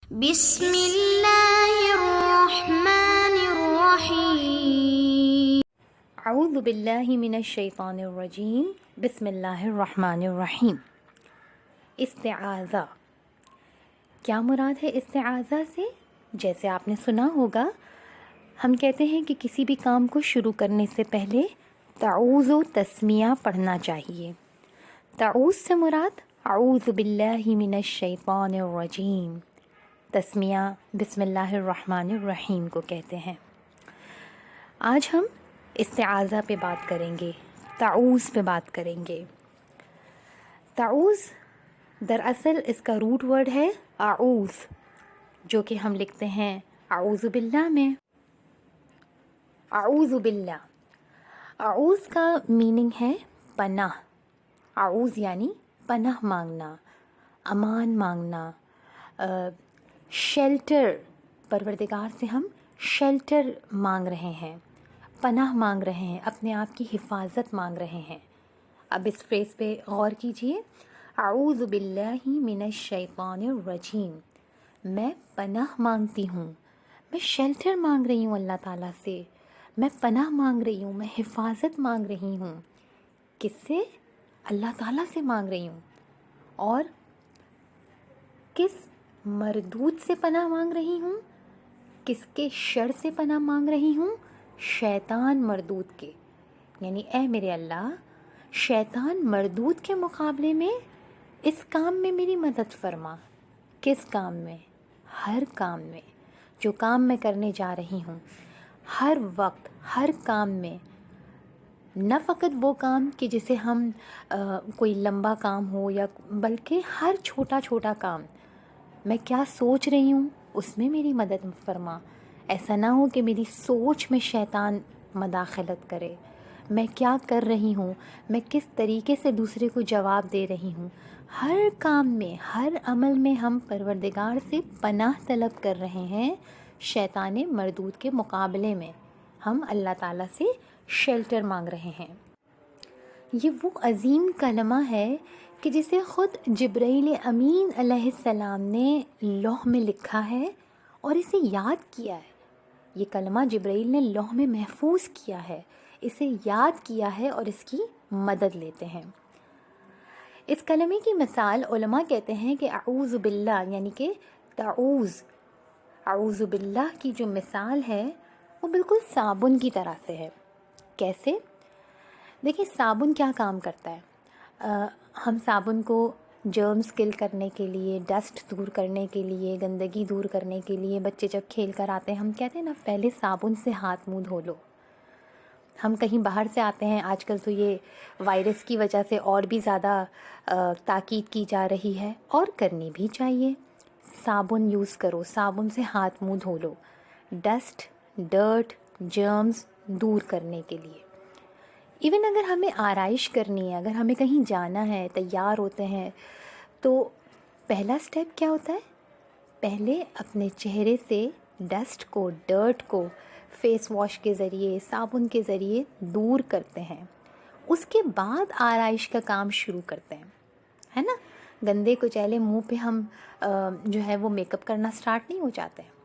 بسم اللہ الرحمن الرحیم۔ اعوذ باللہ من الشیطان الرجیم، بسم اللہ الرحمن الرحیم۔ استعاذہ، کیا مراد ہے استعاذہ سے؟ جیسے آپ نے سنا ہوگا، ہم کہتے ہیں کہ کسی بھی کام کو شروع کرنے سے پہلے تعوذ و تسمیہ پڑھنا چاہیے۔ تعوذ سے مراد اعوذ باللہ من الشیطان الرجیم، تسمیہ بسم اللہ الرحمن الرحیم کو کہتے ہیں۔ آج ہم استعاذہ پہ بات کریں گے، تعوذ پہ بات کریں گے۔ تعوذ دراصل اس کا روٹ ورڈ ہے اعوذ، جو کہ ہم لکھتے ہیں اعوذ باللہ میں۔ اعوذ باللہ، اعوذ کا میننگ ہے پناہ۔ اعوذ یعنی پناہ مانگنا، امان مانگنا، شیلٹر۔ پروردگار سے ہم شیلٹر مانگ رہے ہیں، پناہ مانگ رہے ہیں، اپنے آپ کی حفاظت مانگ رہے ہیں۔ اب اس فریز پہ غور کیجئے، اعوذ باللہ من الشیطان الرجیم، میں پناہ مانگتی ہوں، میں شیلٹر مانگ رہی ہوں اللہ تعالیٰ سے، میں پناہ مانگ رہی ہوں، میں حفاظت مانگ رہی ہوں۔ کس سے؟ اللہ تعالیٰ سے مانگ رہی ہوں۔ اور کس مردود سے پناہ مانگ رہی ہوں؟ کس کے شر سے پناہ مانگ رہی ہوں؟ شیطان مردود کے۔ یعنی اے میرے اللہ، شیطان مردود کے مقابلے میں اس کام میں میری مدد فرما۔ کس کام میں؟ ہر کام میں، جو کام میں کرنے جا رہی ہوں، ہر وقت، ہر کام میں۔ نہ فقط وہ کام کہ جسے ہم کوئی لمبا کام ہو، یا بلکہ ہر چھوٹا چھوٹا کام، میں کیا سوچ رہی ہوں اس میں میری مدد فرما۔ ایسا نہ ہو کہ میری سوچ میں شیطان مداخلت کرے۔ میں کیا کر رہی ہوں، میں کس طریقے سے دوسرے کو جواب دے رہی ہوں، ہر کام میں، ہر عمل میں ہم پروردگار سے پناہ طلب کر رہے ہیں۔ شیطان مردود کے مقابلے میں ہم اللہ تعالیٰ سے شیلٹر مانگ رہے ہیں۔ یہ وہ عظیم کلمہ ہے کہ جسے خود جبرائیل امین علیہ السلام نے لوح میں لکھا ہے اور اسے یاد کیا ہے۔ یہ کلمہ جبرائیل نے لوح میں محفوظ کیا ہے، اسے یاد کیا ہے اور اس کی مدد لیتے ہیں۔ اس کلمے کی مثال علماء کہتے ہیں کہ اعوذ باللہ یعنی کہ تعوذ، اعوذ باللہ کی جو مثال ہے وہ بالکل صابن کی طرح سے ہے۔ کیسے؟ دیکھیں، صابن کیا کام کرتا ہے؟ ہم صابن کو جرمز کل کرنے کے لیے، ڈسٹ دور کرنے کے لیے، گندگی دور کرنے کے لیے، بچے جب کھیل کر آتے ہیں ہم کہتے ہیں نا پہلے صابن سے ہاتھ منہ دھو لو۔ ہم کہیں باہر سے آتے ہیں، آج کل تو یہ وائرس کی وجہ سے اور بھی زیادہ تاکید کی جا رہی ہے، اور کرنی بھی چاہیے۔ صابن یوز کرو، صابن سے ہاتھ منہ دھو لو، ڈسٹ، ڈرٹ، جرمز دور کرنے کے لیے۔ ایون اگر ہمیں آرائش کرنی ہے، اگر ہمیں کہیں جانا ہے، تیار ہوتے ہیں، تو پہلا سٹیپ کیا ہوتا ہے؟ پہلے اپنے چہرے سے ڈسٹ کو، ڈرٹ کو فیس واش کے ذریعے، صابن کے ذریعے دور کرتے ہیں۔ اس کے بعد آرائش کا کام شروع کرتے ہیں، ہے نا؟ گندے کچیلے منہ پہ ہم جو ہے وہ میک اپ کرنا سٹارٹ نہیں ہو جاتے ہیں۔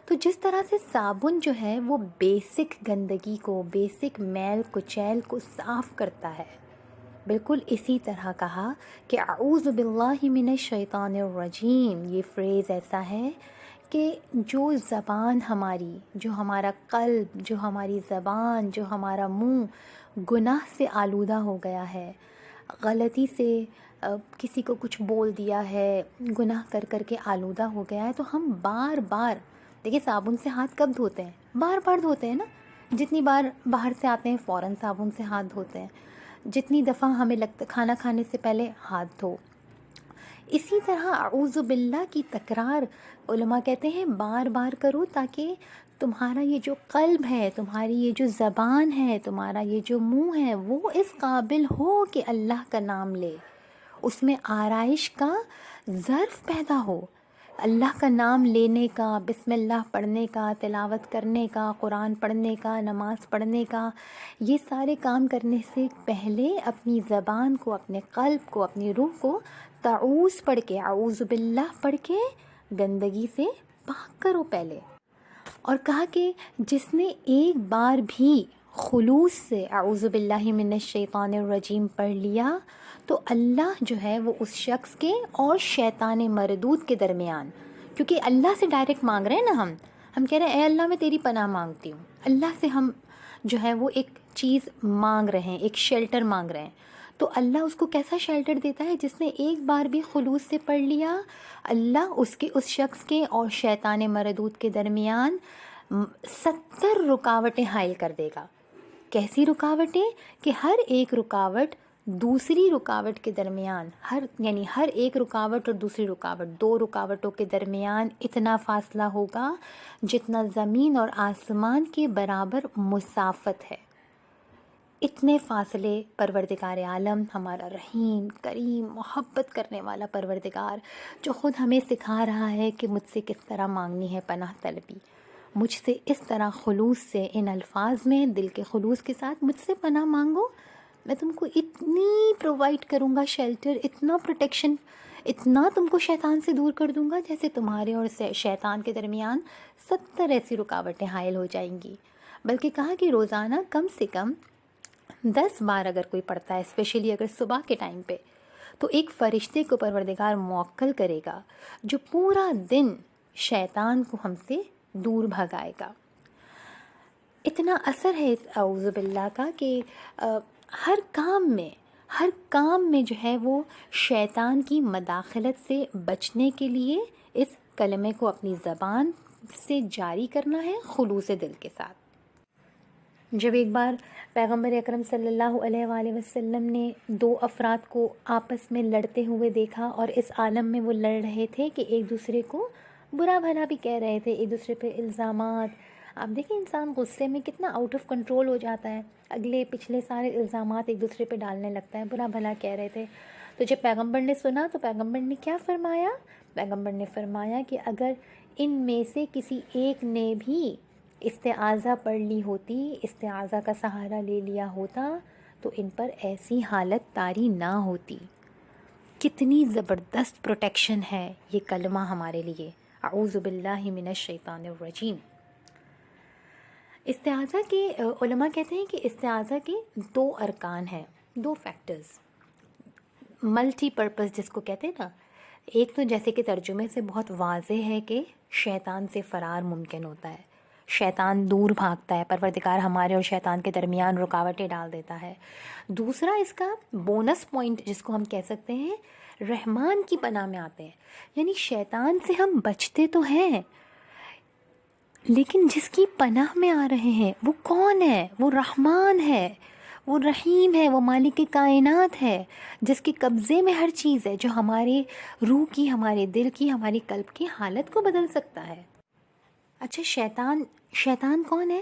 تو جس طرح سے صابن جو ہے وہ بیسک گندگی کو، بیسک میل کچیل کو صاف کرتا ہے، بالکل اسی طرح کہا کہ اعوذ باللہ من الشیطان الرجیم، یہ فریز ایسا ہے کہ جو زبان ہماری، جو ہمارا قلب، جو ہماری زبان، جو ہمارا منہ گناہ سے آلودہ ہو گیا ہے، غلطی سے کسی کو کچھ بول دیا ہے، گناہ کر کر کے آلودہ ہو گیا ہے، تو ہم بار بار، دیکھیں صابن سے ہاتھ کب دھوتے ہیں؟ بار بار دھوتے ہیں نا۔ جتنی بار باہر سے آتے ہیں فوراً صابن سے ہاتھ دھوتے ہیں، جتنی دفعہ ہمیں لگتا کھانا کھانے سے پہلے ہاتھ دھو۔ اسی طرح اعوذ باللہ کی تکرار علماء کہتے ہیں بار بار کرو، تاکہ تمہارا یہ جو قلب ہے، تمہاری یہ جو زبان ہے، تمہارا یہ جو منہ ہے، وہ اس قابل ہو کہ اللہ کا نام لے، اس میں آرائش کا ظرف پیدا ہو۔ اللہ کا نام لینے کا، بسم اللہ پڑھنے کا، تلاوت کرنے کا، قرآن پڑھنے کا، نماز پڑھنے کا، یہ سارے کام کرنے سے پہلے اپنی زبان کو، اپنے قلب کو، اپنی روح کو تعوذ پڑھ کے، اعوذ باللہ پڑھ کے گندگی سے پاک کرو پہلے. اور کہا کہ جس نے ایک بار بھی خلوص سے اعوذ باللہ من الشیطان الرجیم پڑھ لیا تو اللہ جو ہے وہ اس شخص کے اور شیطان مردود کے درمیان، کیونکہ اللہ سے ڈائریکٹ مانگ رہے ہیں نا ہم کہہ رہے ہیں اے اللہ میں تیری پناہ مانگتی ہوں، اللہ سے ہم جو ہے وہ ایک چیز مانگ رہے ہیں، ایک شیلٹر مانگ رہے ہیں. تو اللہ اس کو کیسا شیلٹر دیتا ہے؟ جس نے ایک بار بھی خلوص سے پڑھ لیا، اللہ اس شخص کے اور شیطان مردود کے درمیان 70 رکاوٹیں حائل کر دے گا. کیسی رکاوٹیں؟ کہ ہر ایک رکاوٹ دوسری رکاوٹ کے درمیان، ہر ایک رکاوٹ اور دوسری رکاوٹ، 2 رکاوٹوں کے درمیان اتنا فاصلہ ہوگا جتنا زمین اور آسمان کے برابر مسافت ہے. اتنے فاصلے پروردگار عالم، ہمارا رحیم کریم محبت کرنے والا پروردگار، جو خود ہمیں سکھا رہا ہے کہ مجھ سے کس طرح مانگنی ہے پناہ طلبی، مجھ سے اس طرح خلوص سے، ان الفاظ میں دل کے خلوص کے ساتھ مجھ سے پناہ مانگو، میں تم کو اتنی پرووائڈ کروں گا شیلٹر، اتنا پروٹیکشن، اتنا تم کو شیطان سے دور کر دوں گا جیسے تمہارے اور شیطان کے درمیان 70 ایسی رکاوٹیں حائل ہو جائیں گی. بلکہ کہا کہ روزانہ کم سے کم 10 بار اگر کوئی پڑھتا ہے، اسپیشلی اگر صبح کے ٹائم پہ، تو ایک فرشتے کو پروردگار موکل کرے گا جو پورا دن شیطان کو ہم سے دور بھگائے گا. اتنا اثر ہے اس اعوذ باللہ کا کہ ہر کام میں جو ہے وہ شیطان کی مداخلت سے بچنے کے لیے اس کلمے کو اپنی زبان سے جاری کرنا ہے خلوص دل کے ساتھ. جب ایک بار پیغمبر اکرم صلی اللہ علیہ وآلہ وسلم نے 2 افراد کو آپس میں لڑتے ہوئے دیکھا، اور اس عالم میں وہ لڑ رہے تھے کہ ایک دوسرے کو برا بھلا بھی کہہ رہے تھے، ایک دوسرے پہ الزامات. آپ دیکھیں انسان غصے میں کتنا آؤٹ آف کنٹرول ہو جاتا ہے، اگلے پچھلے سارے الزامات ایک دوسرے پہ ڈالنے لگتا ہے، برا بھلا کہہ رہے تھے. تو جب پیغمبر نے سنا تو پیغمبر نے کیا فرمایا؟ پیغمبر نے فرمایا کہ اگر ان میں سے کسی ایک نے بھی استعاذہ پڑھ لی ہوتی، استعاذہ کا سہارا لے لیا ہوتا تو ان پر ایسی حالت طاری نہ ہوتی. کتنی زبردست پروٹیکشن ہے یہ کلمہ ہمارے لیے، اعوذ باللہ من الشیطان الرجیم. استعاذہ کے علماء کہتے ہیں کہ استعاذہ کے 2 ارکان ہیں، 2 فیکٹرز، ملٹی پرپز جس کو کہتے ہیں نا. ایک تو جیسے کہ ترجمے سے بہت واضح ہے کہ شیطان سے فرار ممکن ہوتا ہے، شیطان دور بھاگتا ہے، پروردگار ہمارے اور شیطان کے درمیان رکاوٹیں ڈال دیتا ہے. دوسرا اس کا بونس پوائنٹ جس کو ہم کہہ سکتے ہیں، رحمان کی پناہ میں آتے ہیں. یعنی شیطان سے ہم بچتے تو ہیں لیکن جس کی پناہ میں آ رہے ہیں وہ کون ہے؟ وہ رحمان ہے، وہ رحیم ہے، وہ مالک کائنات ہے، جس کے قبضے میں ہر چیز ہے، جو ہمارے روح کی، ہمارے دل کی، ہماری قلب کی حالت کو بدل سکتا ہے. اچھا شیطان کون ہے؟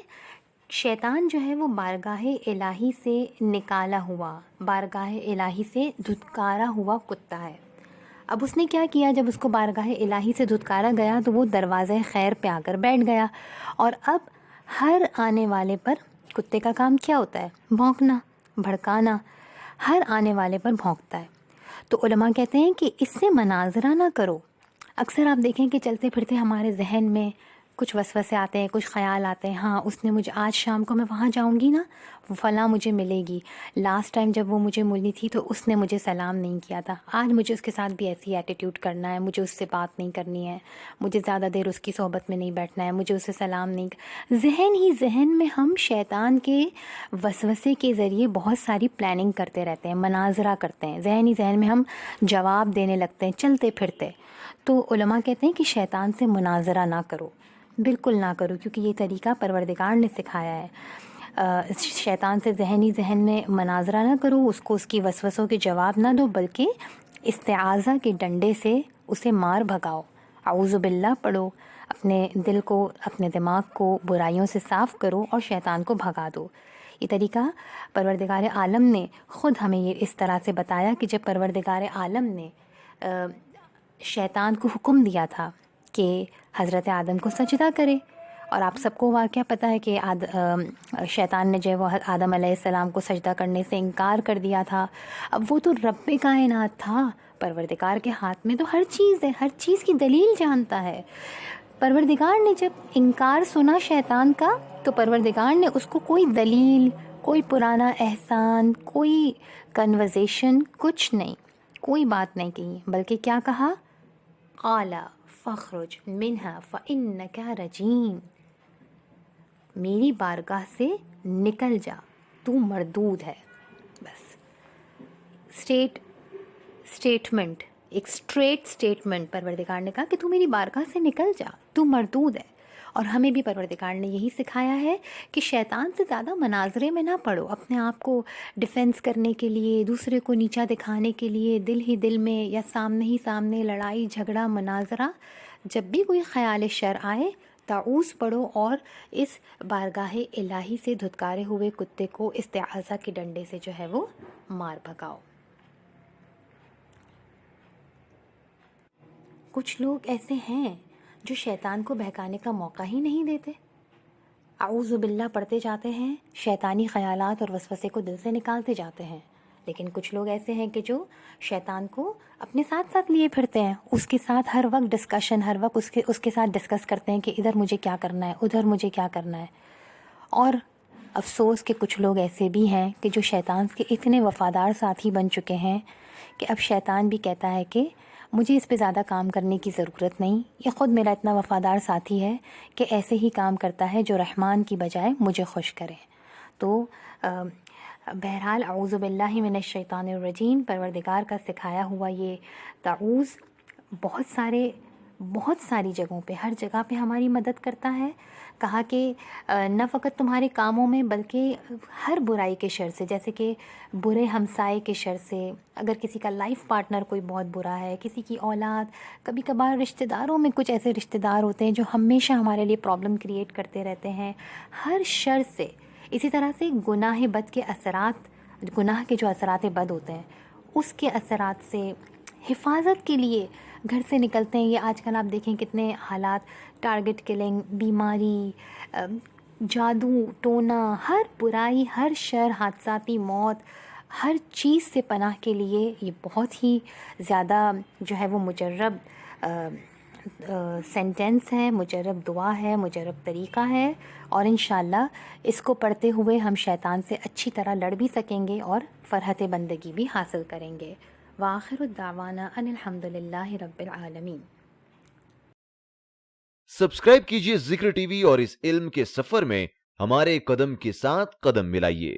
شیطان جو ہے وہ بارگاہ الہی سے نکالا ہوا، بارگاہ الہی سے دھتکارا ہوا کتا ہے. اب اس نے کیا کیا؟ جب اس کو بارگاہ الہی سے دھتکارا گیا تو وہ دروازہ خیر پہ آ کر بیٹھ گیا، اور اب ہر آنے والے پر، کتے کا کام کیا ہوتا ہے؟ بھونکنا، بھڑکانا، ہر آنے والے پر بھونکتا ہے. تو علماء کہتے ہیں کہ اس سے مناظرہ نہ کرو. اکثر آپ دیکھیں کہ چلتے پھرتے ہمارے ذہن میں کچھ وسوسے آتے ہیں، کچھ خیال آتے ہیں، ہاں اس نے مجھے آج شام کو میں وہاں جاؤں گی نا، فلاں مجھے ملے گی، لاسٹ ٹائم جب وہ مجھے ملی تھی تو اس نے مجھے سلام نہیں کیا تھا، آج مجھے اس کے ساتھ بھی ایسی ایٹیٹیوڈ کرنا ہے، مجھے اس سے بات نہیں کرنی ہے، مجھے زیادہ دیر اس کی صحبت میں نہیں بیٹھنا ہے، مجھے اسے سلام نہیں ذہن ہی ذہن میں ہم شیطان کے وسوسے کے ذریعے بہت ساری پلاننگ کرتے رہتے ہیں، مناظرہ کرتے ہیں، ذہن ہی ذہن میں ہم جواب دینے لگتے ہیں چلتے پھرتے. تو علماء کہتے ہیں کہ شیطان سے مناظرہ نہ کرو، بالکل نہ کرو، کیونکہ یہ طریقہ پروردگار نے سکھایا ہے. شیطان سے ذہنی ذہن میں مناظرہ نہ کرو، اس کو اس کی وسوسوں کے جواب نہ دو، بلکہ استعاذہ کے ڈنڈے سے اسے مار بھگاؤ، اعوذ باللہ پڑھو، اپنے دل کو، اپنے دماغ کو برائیوں سے صاف کرو اور شیطان کو بھگا دو. یہ طریقہ پروردگار عالم نے خود ہمیں یہ اس طرح سے بتایا کہ جب پروردگار عالم نے شیطان کو حکم دیا تھا کہ حضرت آدم کو سجدہ کرے، اور آپ سب کو واقعہ پتہ ہے کہ شیطان نے جو ہے وہ آدم علیہ السلام کو سجدہ کرنے سے انکار کر دیا تھا. اب وہ تو رب کائنات تھا، پروردگار کے ہاتھ میں تو ہر چیز ہے، ہر چیز کی دلیل جانتا ہے. پروردگار نے جب انکار سنا شیطان کا تو پروردگار نے اس کو کوئی دلیل، کوئی پرانا احسان، کوئی کنورزیشن، کچھ نہیں، کوئی بات نہیں کہی، بلکہ کیا کہا؟ قال فاخرج منها فإنك رجیم، میری بارگاہ سے نکل جا، تو مردود ہے. بس اسٹیٹمنٹ، ایک اسٹریٹ اسٹیٹمنٹ پروردگار نے کہا کہ تو میری بارگاہ سے نکل جا، تو مردود ہے. اور ہمیں بھی پروردگار نے یہی سکھایا ہے کہ شیطان سے زیادہ مناظرے میں نہ پڑو. اپنے آپ کو ڈیفینس کرنے کے لیے، دوسرے کو نیچا دکھانے کے لیے دل ہی دل میں یا سامنے ہی سامنے لڑائی جھگڑا مناظرہ، جب بھی کوئی خیال شر آئے تعوذ پڑھو اور اس بارگاہ الہی سے دھتکارے ہوئے کتے کو استعاذہ کے ڈنڈے سے جو ہے وہ مار بھگاؤ. کچھ لوگ ایسے ہیں جو شیطان کو بہکانے کا موقع ہی نہیں دیتے. اعوذ باللہ پڑھتے جاتے ہیں، شیطانی خیالات اور وسوسے کو دل سے نکالتے جاتے ہیں. لیکن کچھ لوگ ایسے ہیں کہ جو شیطان کو اپنے ساتھ ساتھ لیے پھرتے ہیں، اس کے ساتھ ہر وقت ڈسکشن، ہر وقت اس کے ساتھ ڈسکس کرتے ہیں کہ ادھر مجھے کیا کرنا ہے، ادھر مجھے کیا کرنا ہے. اور افسوس کہ کچھ لوگ ایسے بھی ہیں کہ جو شیطان کے اتنے وفادار ساتھی بن چکے ہیں کہ اب شیطان بھی کہتا ہے کہ مجھے اس پہ زیادہ کام کرنے کی ضرورت نہیں، یہ خود میرا اتنا وفادار ساتھی ہے کہ ایسے ہی کام کرتا ہے جو رحمان کی بجائے مجھے خوش کرے. تو بہرحال اعوذ باللہ من الشیطان الرجیم، پروردگار کا سکھایا ہوا یہ تعوذ بہت ساری جگہوں پہ، ہر جگہ پہ ہماری مدد کرتا ہے. کہا کہ نہ فقط تمہارے کاموں میں بلکہ ہر برائی کے شر سے، جیسے کہ برے ہمسائے کے شر سے، اگر کسی کا لائف پارٹنر کوئی بہت برا ہے، کسی کی اولاد، کبھی کبھار رشتہ داروں میں کچھ ایسے رشتہ دار ہوتے ہیں جو ہمیشہ ہمارے لیے پرابلم کریٹ کرتے رہتے ہیں، ہر شر سے. اسی طرح سے گناہ بد کے اثرات، گناہ کے جو اثرات بد ہوتے ہیں اس کے اثرات سے حفاظت کے لیے گھر سے نکلتے ہیں. یہ آج کل آپ دیکھیں کتنے حالات، ٹارگٹ کلنگ، بیماری، جادو ٹونا، ہر برائی، ہر شر، حادثاتی موت، ہر چیز سے پناہ کے لیے یہ بہت ہی زیادہ جو ہے وہ مجرب سینٹنس ہے، مجرب دعا ہے، مجرب طریقہ ہے. اور انشاءاللہ اس کو پڑھتے ہوئے ہم شیطان سے اچھی طرح لڑ بھی سکیں گے اور فرحت بندگی بھی حاصل کریں گے. وآخر الدعوانا ان الحمد للہ رب العالمین. سبسکرائب کیجئے ذکر ٹی وی اور اس علم کے سفر میں ہمارے قدم کے ساتھ قدم ملائیے.